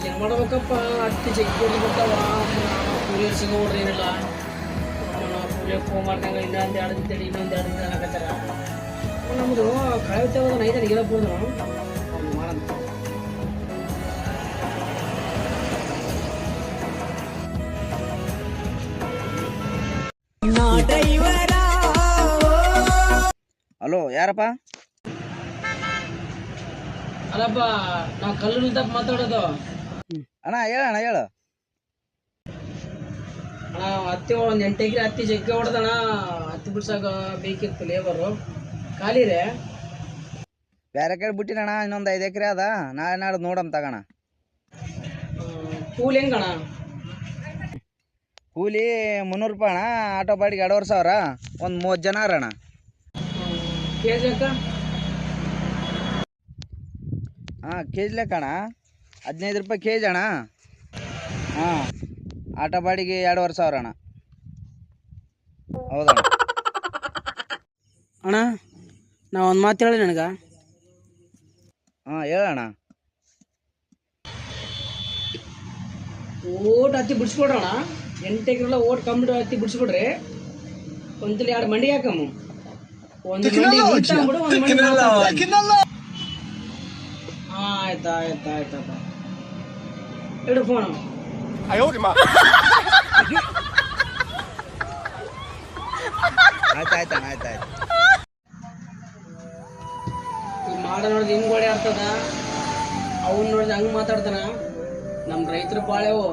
ಏನು ಮಾಡ್ಬೇಕಪ್ಪ ಹತ್ತಿ ಜಗ್ಗಿ ಕೊಡ್ಬೇಕವ ಕೂಲಿಯರ್ ಸಿಗೋಡ್ರಿ ಏನಿಲ್ಲ ಕೂಲಿಯರ್ ಫೋನ್ ಮಾಡ್ದಂಗೆ ಇನ್ನೊಂದು ಎರಡು ದಿನ ಇನ್ನೊಂದು ಎರಡು ದಿನ ಹಾಕತ್ತಾರ ನಮ್ಮದು ಕಳೆಯುತ್ತೆ ಹೋದ ನೈದನಿಗೆ ಗೆಲ್ಲಬಹುದು ಮಾಡಂತ ಹಲೋ ಯಾರಪ್ಪ? ಅಲ್ಲಪ್ಪ ನಾವು ಕಲ್ಲು ತಪ್ಪ ಮಾತಾಡೋದು ಅಣ್ಣ ಹೇಳಣ್ಣ ಹೇಳು. ಅಣ್ಣ ಹತ್ತಿ ಒಂದು 8 ಎಕರೆ ಹತ್ತಿ ಜಗ್ಗಿ ಹೊಡೆದಣ್ಣ. ಹತ್ತಿ ಬಿಡ್ಸಾಕ ಬೇಕಿತ್ತು ಲೇಬರು ಖಾಲಿ ರೀ. ಬೇರೆ ಕಡೆ ಬಿಟ್ಟಿನಣ್ಣ, ಇನ್ನೊಂದು 5 ಎಕರೆ ಅದ. ನಾಳೆ ನಾಡ್ದು ನೋಡಮ್ ತಗೋಣ. ಕೂಲಿ ಹೆಂಗಣ್ಣ? ಕೂಲಿ 300 ರೂಪಾಯಿ ಅಣ್ಣ. ಆಟೋ ಬಾಡಿಗೆ 2,500. ಒಂದು 30 ಜನ ಅಣ್ಣ. ಕೆ ಜಿ ಅಕ್ಕ? ಹಾಂ ಕೆ ಜಿ ಲೆಕ್ಕ ಅಣ್ಣ. 15 ರೂಪಾಯಿ ಕೆ ಜಿ ಅಣ್ಣ. ಹಾಂ ಆಟೋ ಬಾಡಿಗೆ 2,500 ಅಣ್ಣ. ಹೌದಣ್ಣ. ಅಣ್ಣ ನಾ ಒಂದು ಮಾತು ಹೇಳಿ ನನಗೆ. ಹಾಂ ಹೇಳಣ್ಣ. ಓಟ್ ಹತ್ತಿ ಬಿಡಿಸ್ಕೊಡ್ರಣ್ಣ. 8 ಎಕರೆಲ್ಲ ಓಟ್ ಕಂಪ್ಲೀಟ್ ಹತ್ತಿ ಬಿಡಿಸ್ಬಿಡ್ರಿ. ಒಂದಲ್ಲಿ 2 ಮಂಡಿ ಹಾಕಮ್ಮ. ಒಂದು ಮಂಡಿ ಬಿಡು, ಒಂದು ಮಂಡಿ ಆಯ್ತಾಯ್ತಾಯ್ತಪ್ಪ. ಇಡು ಫೋನ್. ಆಯ್ತಾಯ್ತಣ್ಣ ಆಯ್ತಾಯ್ತು. ಈ ಮಾಡ ನೋಡಿದ್ ಹಿಂಗ್ ಗೋಡೆ ಆಗ್ತದ, ಅವನ್ ನೋಡಿದ ಹಂಗ್ ಮಾತಾಡ್ತಾನ. ನಮ್ ರೈತರು ಬಾಳೆವು